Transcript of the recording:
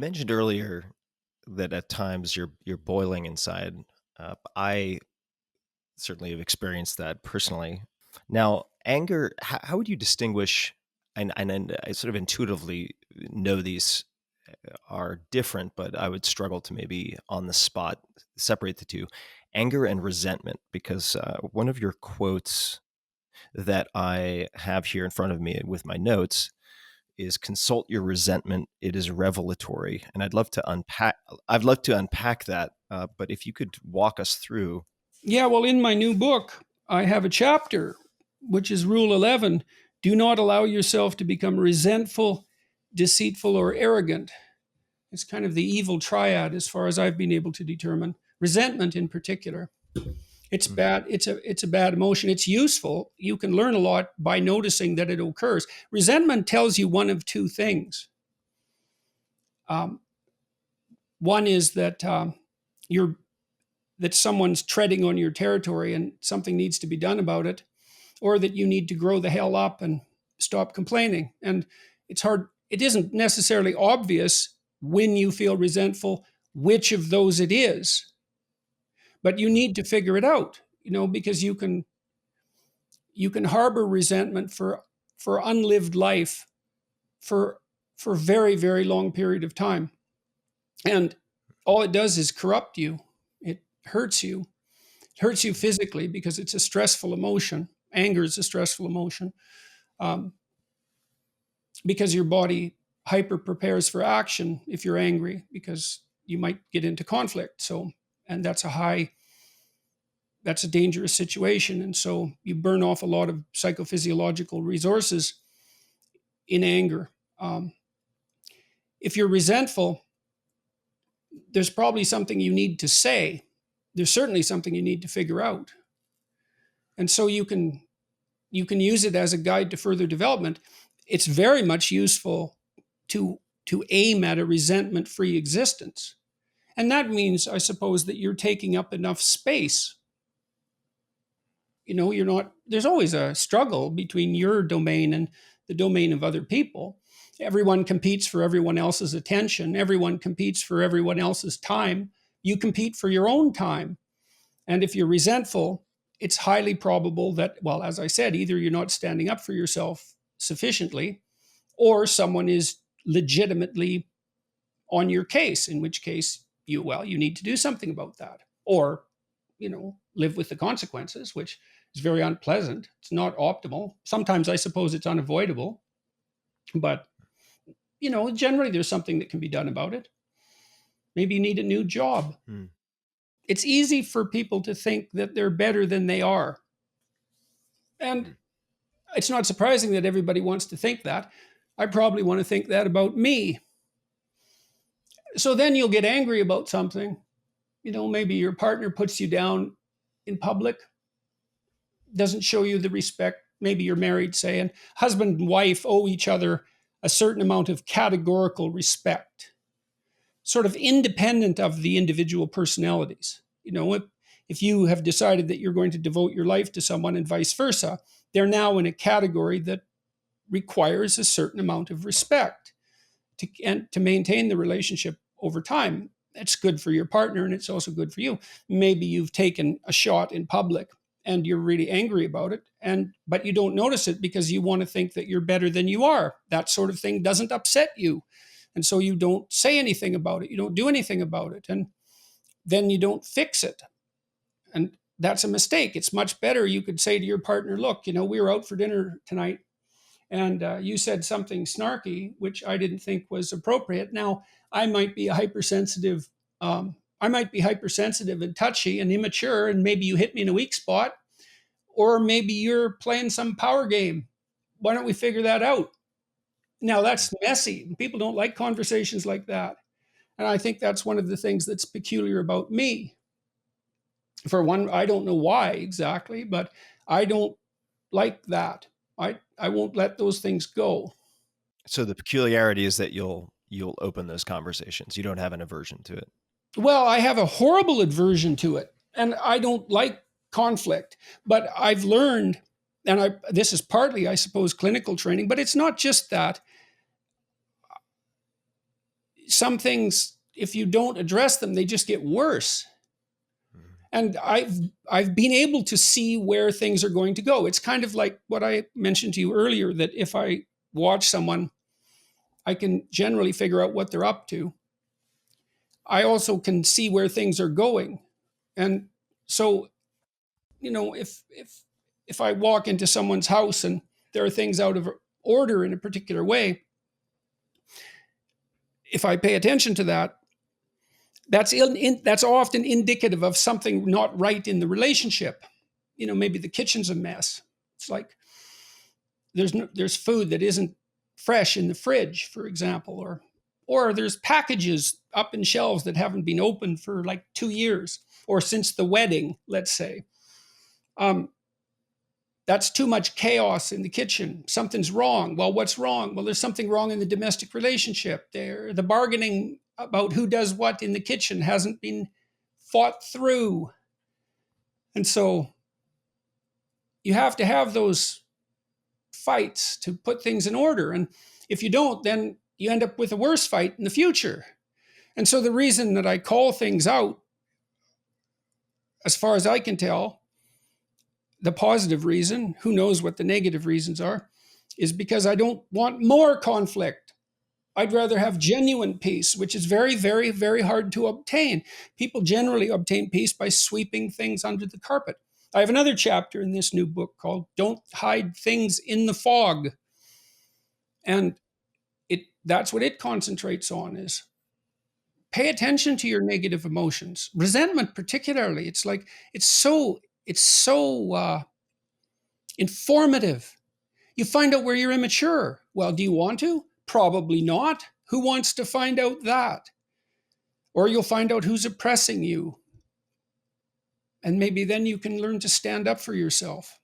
mentioned earlier that at times you're boiling inside. I certainly have experienced that personally. Now, anger, how would you distinguish? And I sort of intuitively know these are different, but I would struggle to maybe on the spot separate the two, anger and resentment, because one of your quotes that I have here in front of me with my notes is consult your resentment. It is revelatory. And I'd love to unpack that. But if you could walk us through. Yeah, well, in my new book, I have a chapter, which is Rule 11. Do not allow yourself to become resentful, deceitful, or arrogant. It's kind of the evil triad as far as I've been able to determine. Resentment in particular. It's Mm, bad. It's a bad emotion. It's useful. You can learn a lot by noticing that it occurs. Resentment tells you one of two things. Um, One is that you're that someone's treading on your territory and something needs to be done about it, or that you need to grow the hell up and stop complaining. And it's hard, it isn't necessarily obvious when you feel resentful which of those it is, but you mm, need to figure it out, because you can harbor resentment for unlived life for for a very, very long period of time. And all it does is corrupt you. It hurts you. It hurts you physically because it's a stressful emotion. Anger is a stressful emotion, um, because your body hyper prepares for action if you're angry, because you might get into conflict. So, and that's a dangerous situation. And so you burn off a lot of psychophysiological resources in anger. Um, if you're resentful, there's probably something you need to say. There's certainly something you need to figure out. And so you can use it as a guide to further development. It's very much useful to to aim at a resentment-free existence. And that means, I suppose, that you're taking up enough space. You're not, there's always a struggle between your domain and the domain of other people. Everyone competes for everyone else's attention, everyone competes for everyone else's time. You compete for your own time. And if you're resentful, it's highly probable that, well, as I said, either you're not standing up for yourself sufficiently, or someone is legitimately on your case, in which case you need to do something about that, or live with the consequences, which is very unpleasant. It's not optimal. Sometimes I suppose it's unavoidable, but generally there's something that can be done about it. Maybe you need a new job. mm, It's easy for people to think that they're better than they are, and mm, it's not surprising that everybody wants to think that. I probably want to think that about me. So then you'll get angry about something. Maybe your partner puts you down in public, doesn't show you the respect. Maybe you're married, say, and husband and wife owe each other a certain amount of categorical respect, sort of independent of the individual personalities. If you have decided that you're going to devote your life to someone and vice versa, they're now in a category that requires a certain amount of respect to maintain the relationship over time. It's good for your partner and it's also good for you. Maybe you've taken a shot in public and you're really angry about it, but you don't notice it because you want to think that you're better than you are. That sort of thing doesn't upset you. And so you don't say anything about it. You don't do anything about it. And then you don't fix it. And that's a mistake. It's much better. You could say to your partner, look, we were out for dinner tonight and you said something snarky, which I didn't think was appropriate. Now, I might be a hypersensitive. I might be hypersensitive and touchy and immature, and maybe you hit me in a weak spot, or maybe you're playing some power game. Why don't we figure that out? Now, mm. that's messy. People don't like conversations like that. And I think that's one of the things that's peculiar about me. For one, I don't know why exactly, but I don't like that. I won't let those things go. So the peculiarity is that you'll open those conversations. You don't have an aversion to it. Well, I have a horrible aversion to it, and I don't like conflict. But I've learned, and this is partly, I suppose, clinical training, but it's not just that. some things, if you don't address them, they just get worse. Mhm. And I've been able to see where things are going to go. It's kind of like what I mentioned to you earlier, that if I watch someone, I can generally figure out what they're up to. I also can see where things are going. And so, if I walk into someone's house and there are things out of order in a particular way, if I pay attention to that, that's often indicative of something not right in the relationship. Maybe the kitchen's a mess. It's like there's food that isn't fresh in the fridge, for example, or there's packages up in shelves that haven't been opened for like 2 years or since the wedding, let's say. Um, that's too much chaos in the kitchen. Something's wrong. Well, what's wrong? Well, there's something wrong in the domestic relationship. There, the bargaining about who does what in the kitchen hasn't been fought through, and so you have to have those fights to put things in order. And if you don't, then you end up with a worse fight in the future. And so the reason that I call things out, as far as I can tell, the positive reason, who knows what the negative reasons are, is because I don't want more conflict. I'd rather have genuine peace, which is very, very, very hard to obtain. People generally obtain peace by sweeping things under the carpet. I have another chapter in this new book called Don't Hide Things in the Fog. And that's what it concentrates on, is pay attention to your negative emotions. Resentment particularly. It's so informative. You find out where you're immature. Well, do you want to? Probably not. Who wants to find out that? Or you'll find out who's oppressing you. And maybe then you can learn to stand up for yourself.